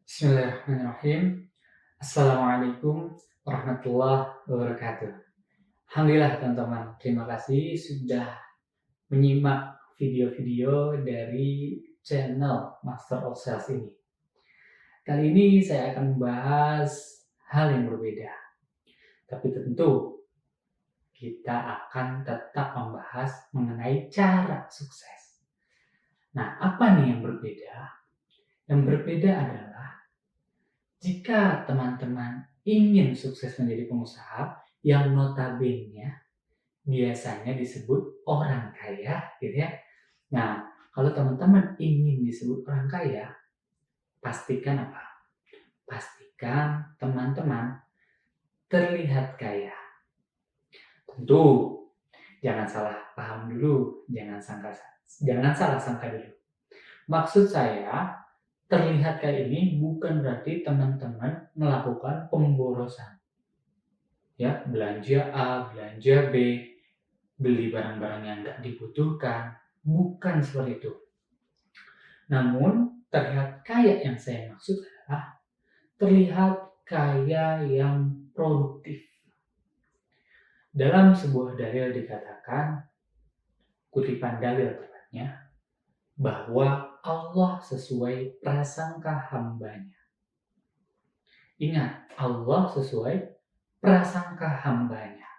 Bismillahirrahmanirrahim. Assalamualaikum warahmatullahi wabarakatuh. Alhamdulillah teman-teman, terima kasih sudah menyimak video-video dari channel Master of Sales ini. Kali ini saya akan membahas hal yang berbeda. Tapi tentu kita akan tetap membahas mengenai cara sukses. Nah, apa nih yang berbeda? Yang berbeda adalah jika teman-teman ingin sukses menjadi pengusaha yang notabene biasanya disebut orang kaya, gitu ya. Nah, kalau teman-teman ingin disebut orang kaya, pastikan apa? Pastikan teman-teman terlihat kaya. Tentu, jangan salah paham dulu, jangan salah sangka dulu. Maksud saya, terlihat kayak ini bukan berarti teman-teman melakukan pemborosan. Ya, belanja A, belanja B, beli barang-barang yang nggak dibutuhkan, bukan seperti itu. Namun, terlihat kaya yang saya maksud adalah terlihat kaya yang produktif. Dalam sebuah dalil dikatakan, kutipan dalil tepatnya, bahwa Allah sesuai prasangka hambanya. Ingat, Allah sesuai prasangka hambanya.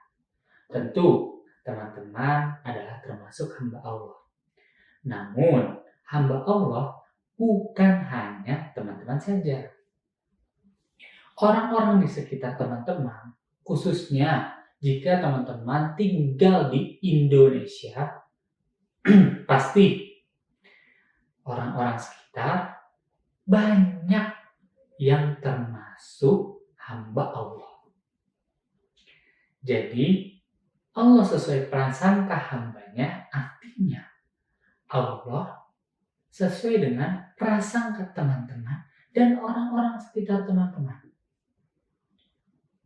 Tentu, teman-teman adalah termasuk hamba Allah. Namun, hamba Allah bukan hanya teman-teman saja. Orang-orang di sekitar teman-teman, khususnya jika teman-teman tinggal di Indonesia, pasti orang-orang sekitar banyak yang termasuk hamba Allah. Jadi, Allah sesuai prasangka hambanya, artinya Allah sesuai dengan prasangka teman-teman dan orang-orang sekitar teman-teman.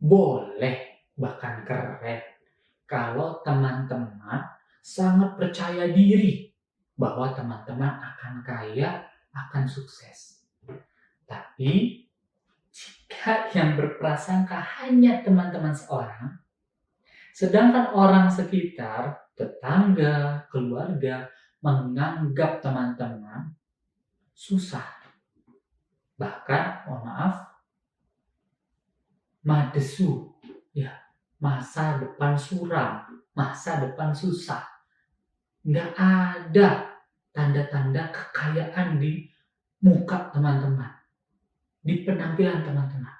Boleh, bahkan keren, kalau teman-teman sangat percaya diri bahwa teman-teman akan kaya, akan sukses. Tapi, jika yang berprasangka hanya teman-teman seorang, sedangkan orang sekitar, tetangga, keluarga, menganggap teman-teman susah. Bahkan, mohon maaf, madesu, ya, masa depan suram, masa depan susah. Nggak ada tanda-tanda kekayaan di muka teman-teman, di penampilan teman-teman.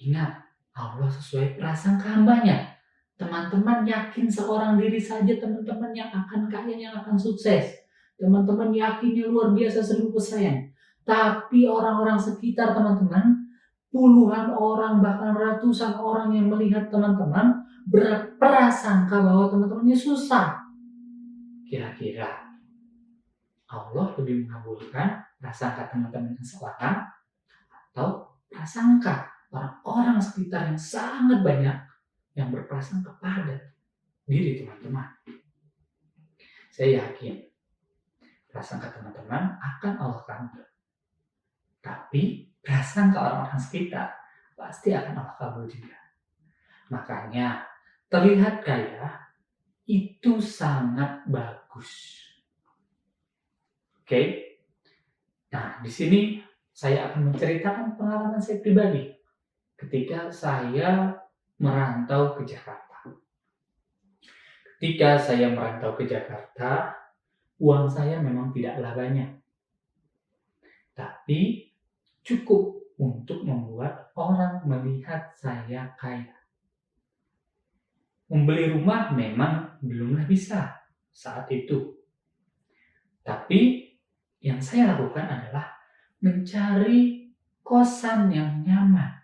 Ingat, Allah sesuai prasangka hambanya. Teman-teman yakin seorang diri saja teman-teman yang akan kaya, yang akan sukses. Teman-teman yakinnya luar biasa 1000%. Tapi orang-orang sekitar teman-teman, puluhan orang bahkan ratusan orang yang melihat teman-teman berprasangka bahwa teman-temannya susah. Kira-kira Allah lebih mengabulkan prasangka teman-teman yang seorang atau prasangka orang-orang sekitar yang sangat banyak yang berprasangka pada diri teman-teman? Saya yakin prasangka teman-teman akan Allah kabul. Tapi prasangka orang-orang sekitar pasti akan Allah kabul juga. Makanya terlihat kaya itu sangat bagus. Oke? Nah, di sini saya akan menceritakan pengalaman saya pribadi ketika saya merantau ke Jakarta. Ketika saya merantau ke Jakarta, uang saya memang tidaklah banyak. Tapi cukup untuk membuat orang melihat saya kaya. Membeli rumah memang belumlah bisa saat itu. Tapi yang saya lakukan adalah mencari kosan yang nyaman.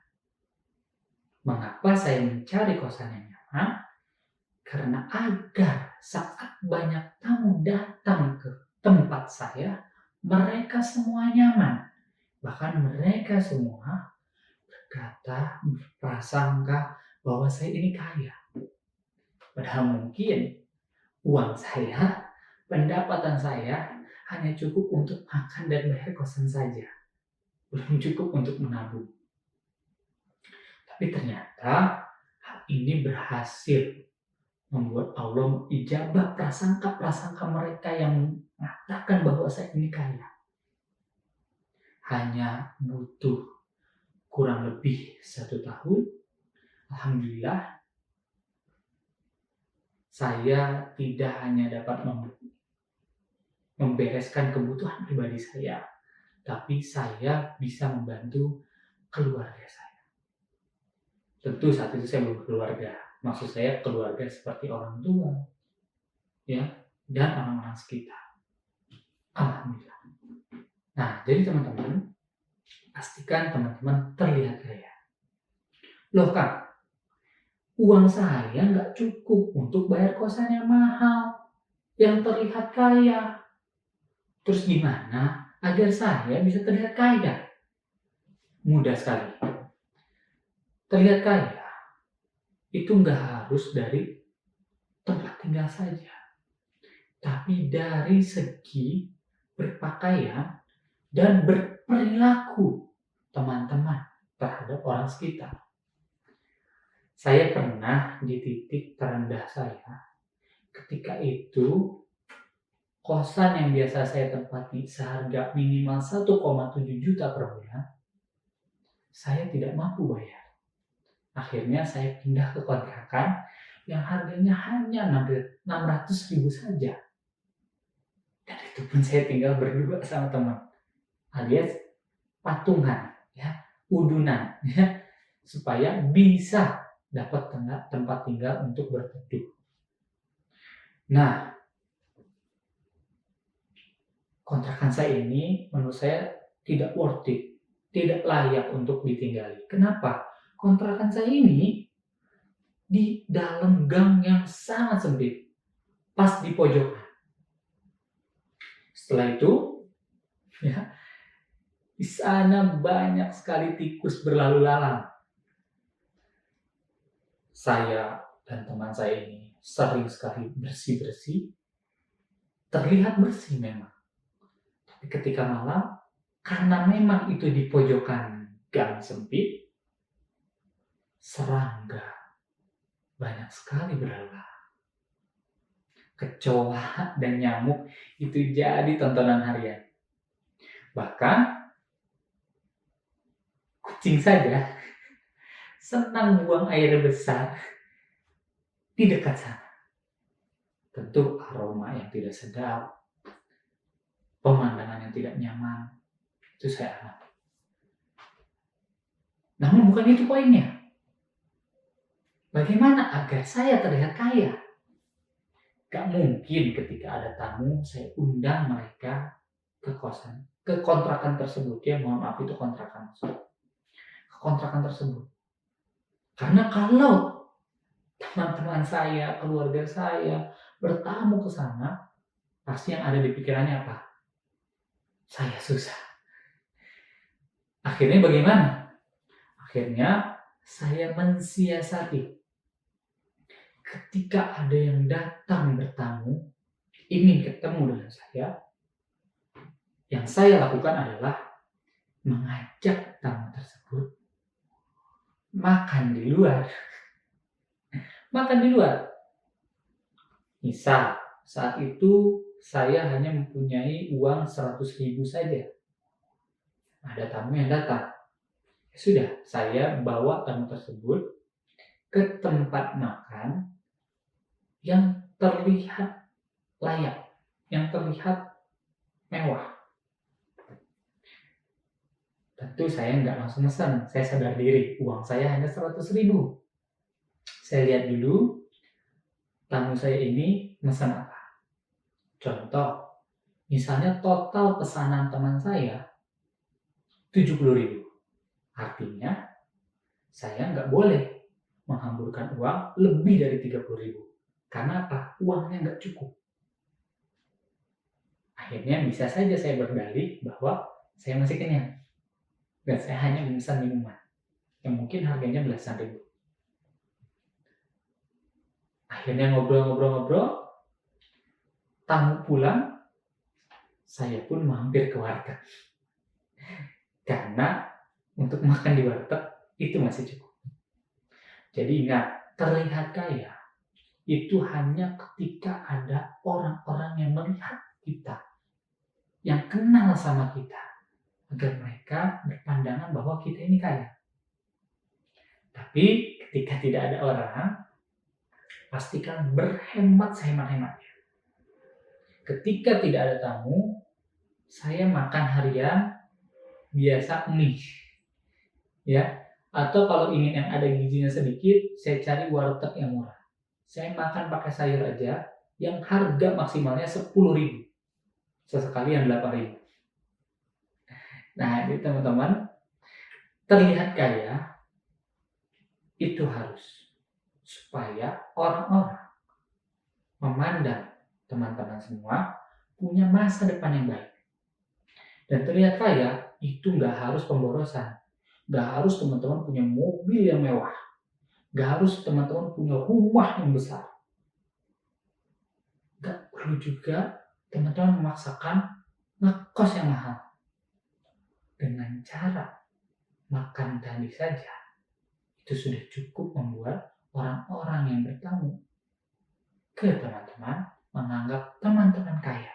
Mengapa saya mencari kosan yang nyaman? Karena agar saat banyak tamu datang ke tempat saya, mereka semua nyaman. Bahkan mereka semua berkata, berprasangka bahwa saya ini kaya. Padahal mungkin uang saya, pendapatan saya hanya cukup untuk makan dan bayar kosan saja. belum cukup untuk menabung. Tapi ternyata hal ini berhasil membuat Allah ijabah prasangka-prasangka mereka yang mengatakan bahwa saya ini kaya. Hanya butuh kurang lebih 1 tahun, alhamdulillah, saya tidak hanya dapat membereskan kebutuhan pribadi saya, tapi saya bisa membantu keluarga saya. Tentu saat itu saya belum keluarga. Maksud saya keluarga seperti orang tua, ya, dan orang-orang sekitar. Alhamdulillah. Nah, jadi teman-teman, pastikan teman-teman terlihat kaya. Loh Kak, uang saya nggak cukup untuk bayar kosan yang mahal, yang terlihat kaya. Terus gimana agar saya bisa terlihat kaya? Mudah sekali. Terlihat kaya itu nggak harus dari tempat tinggal saja, tapi dari segi berpakaian dan berperilaku teman-teman terhadap orang sekitar. Saya pernah di titik terendah saya. Ketika itu, kosan yang biasa saya tempati seharga minimal 1,7 juta per bulan, saya tidak mampu bayar. Akhirnya saya pindah ke kontrakan yang harganya hanya 600.000 saja. Dan itu pun saya tinggal berdua sama teman, alias patungan, ya, udunan, ya, supaya bisa dapat tempat tinggal untuk berteduh. Nah, kontrakan saya ini menurut saya tidak worth it, tidak layak untuk ditinggali. Kenapa? Kontrakan saya ini di dalam gang yang sangat sempit, pas di pojokan. Setelah itu, ya, di sana banyak sekali tikus berlalu lalang. Saya dan teman saya ini sering sekali bersih-bersih. Terlihat bersih memang. Tapi ketika malam, karena memang itu di pojokan gang sempit, serangga banyak sekali berlalu lalang. Kecoa dan nyamuk itu jadi tontonan harian. Bahkan kucing saja senang buang air besar di dekat sana. Tentu aroma yang tidak sedap, pemandangan yang tidak nyaman, itu saya alami. Namun bukan itu poinnya. Bagaimana agar saya terlihat kaya? Gak mungkin ketika ada tamu saya undang mereka ke kontrakan tersebut. Ya, mohon maaf, itu kontrakan. Ke kontrakan tersebut. Karena kalau teman-teman saya, keluarga saya bertamu ke sana, pasti yang ada di pikirannya apa? Saya susah. Akhirnya bagaimana? Akhirnya saya mensiasati. Ketika ada yang datang bertamu, ingin ketemu dengan saya, yang saya lakukan adalah mengajak tamu tersebut makan di luar. Makan di luar. Misal, saat itu saya hanya mempunyai uang 100.000 saja. Ada tamu yang datang. Ya sudah, saya bawa tamu tersebut ke tempat makan yang terlihat layak, yang terlihat mewah. Tentu saya nggak langsung pesan, saya sadar diri, uang saya hanya 100.000. Saya lihat dulu, tamu saya ini pesan apa. Contoh, misalnya total pesanan teman saya 70.000. Artinya, saya nggak boleh menghamburkan uang lebih dari 30.000. Karena apa? Uangnya nggak cukup. Akhirnya bisa saja saya berdalih bahwa saya masih kenyang. Dan saya hanya memesan minuman yang mungkin harganya belasan ribu. Akhirnya ngobrol-ngobrol, tamu pulang, saya pun mampir ke warteg. Karena untuk makan di warteg itu masih cukup. Jadi ingat, terlihat kaya itu hanya ketika ada orang-orang yang melihat kita, yang kenal sama kita, agar mereka berpandangan bahwa kita ini kaya. Tapi ketika tidak ada orang, pastikan berhemat sehemat-hematnya. Ketika tidak ada tamu, saya makan harian biasa mie, ya. Atau kalau ingin yang ada gizinya sedikit, saya cari warteg yang murah. Saya makan pakai sayur aja, yang harga maksimalnya 10.000. Sesekali yang 8.000. Nah, jadi teman-teman, terlihat kaya itu harus supaya orang-orang memandang teman-teman semua punya masa depan yang baik. Dan terlihat kaya itu nggak harus pemborosan, nggak harus teman-teman punya mobil yang mewah, nggak harus teman-teman punya rumah yang besar, nggak perlu juga teman-teman memaksakan ngekos yang mahal. Dengan cara makan tadi saja, itu sudah cukup membuat orang-orang yang bertamu ke teman-teman menganggap teman-teman kaya.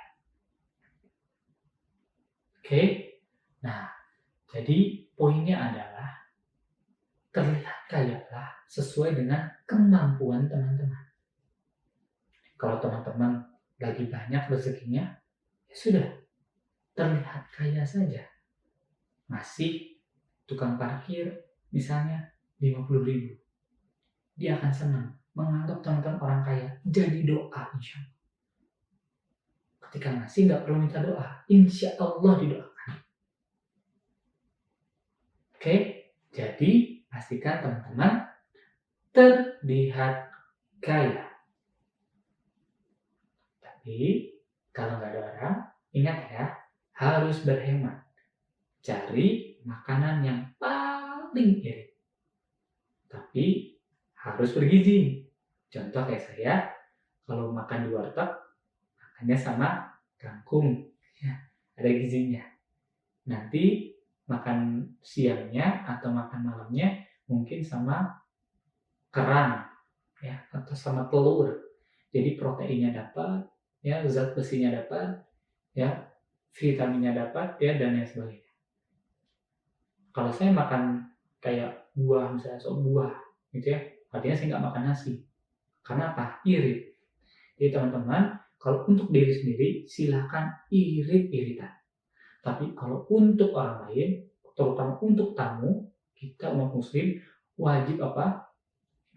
Oke? Nah, jadi poinnya adalah terlihat kayalah sesuai dengan kemampuan teman-teman. Kalau teman-teman lagi banyak rezekinya, ya sudah, terlihat kaya saja. Masih tukang parkir misalnya 50.000, dia akan senang menganggap teman-teman orang kaya, jadi doa insya Allah. Ketika masih nggak perlu minta doa, insya Allah didoakan. Oke, jadi pastikan teman-teman terlihat kaya. Tapi kalau nggak ada orang, ingat ya, harus berhemat. Cari makanan yang paling irit, tapi harus bergizi. Contoh kayak saya, kalau makan di warteg, makannya sama kangkung, ya, ada gizinya. Nanti makan siangnya atau makan malamnya mungkin sama kerang, ya, atau sama telur. Jadi proteinnya dapat, ya, zat besinya dapat, ya, vitaminnya dapat, ya, dan lain sebagainya. Kalau saya makan kayak buah, misalnya sop buah, gitu ya, artinya saya nggak makan nasi. Karena apa? Irit. Jadi teman-teman, kalau untuk diri sendiri, silahkan irit-iritan. Tapi kalau untuk orang lain, terutama untuk tamu, kita umat muslim wajib apa?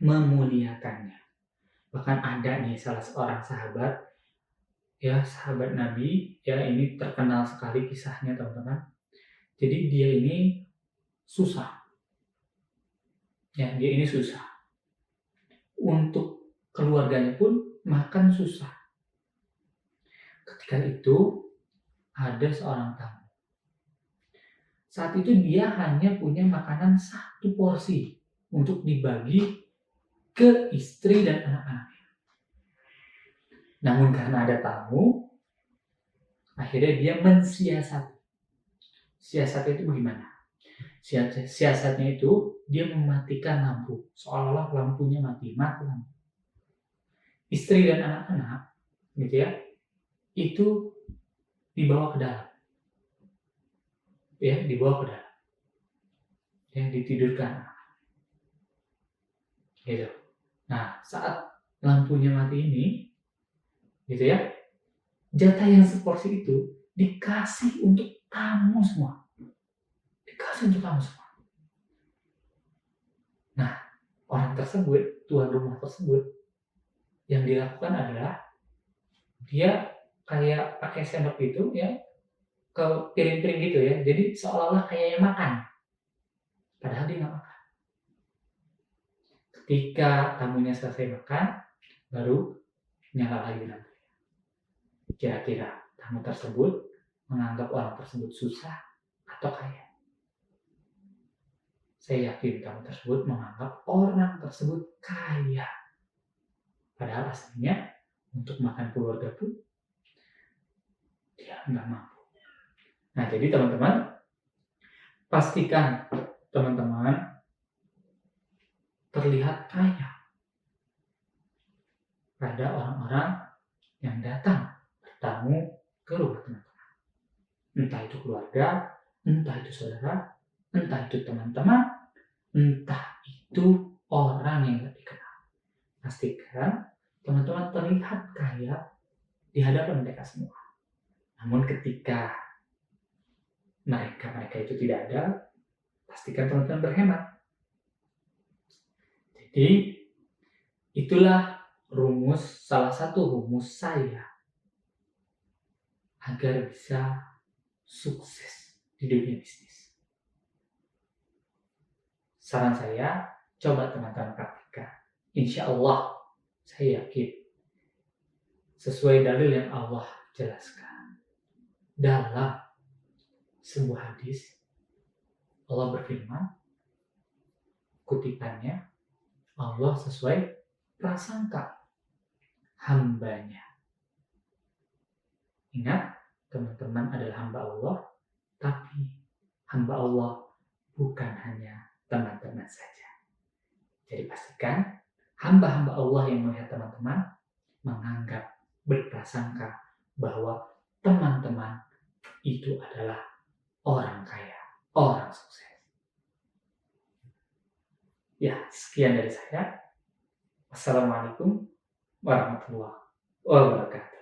Memuliakannya. Bahkan ada nih salah seorang sahabat, ya, sahabat Nabi, ya, ini terkenal sekali kisahnya teman-teman. Jadi dia ini susah. Ya, dia ini susah. Untuk keluarganya pun makan susah. Ketika itu ada seorang tamu. Saat itu dia hanya punya makanan 1 porsi untuk dibagi ke istri dan anak-anaknya. Namun karena ada tamu, akhirnya dia mensiasati. Siasatnya itu bagaimana? Siasatnya itu dia mematikan lampu, seolah-olah lampunya mati lampu. Istri dan anak-anak, gitu ya, itu dibawa ke dalam, ya, dibawa ke dalam, ya, ditidurkan, gitu. Nah, saat lampunya mati ini, gitu ya, jatah yang seporsi itu dikasih untuk tamu semua, dikasih untuk tamu semua. Nah, orang tersebut, tuan rumah tersebut, yang dilakukan adalah dia kayak pakai sendok itu, ya, ke piring-piring gitu ya, jadi seolah-olah kayak yang makan, padahal dia nggak makan. Ketika tamunya selesai makan, baru nyala lagi lampu. Kira-kira tamu tersebut menganggap orang tersebut susah atau kaya? Saya yakin tamu tersebut menganggap orang tersebut kaya. Padahal aslinya untuk makan keluarga pun dia nggak mampu. Nah, jadi teman-teman, pastikan teman-teman terlihat kaya pada orang-orang yang datang bertamu ke rumah teman-teman. Entah itu keluarga, entah itu saudara, entah itu teman-teman, entah itu orang yang tidak dikenal. Pastikan teman-teman terlihat kaya di hadapan mereka semua. Namun ketika mereka itu tidak ada, pastikan teman-teman berhemat. Jadi itulah salah satu rumus saya agar bisa sukses di dunia bisnis. Saran saya, coba teman-teman praktikkan. Insya Allah, saya yakin sesuai dalil yang Allah jelaskan dalam sebuah hadis. Allah berfirman, kutipannya, Allah sesuai prasangka hambanya. Ingat, teman-teman adalah hamba Allah, tapi hamba Allah bukan hanya teman-teman saja. Jadi pastikan hamba-hamba Allah yang melihat teman-teman menganggap, berprasangka bahwa teman-teman itu adalah orang kaya, orang sukses. Ya, sekian dari saya. Wassalamualaikum warahmatullahi wabarakatuh.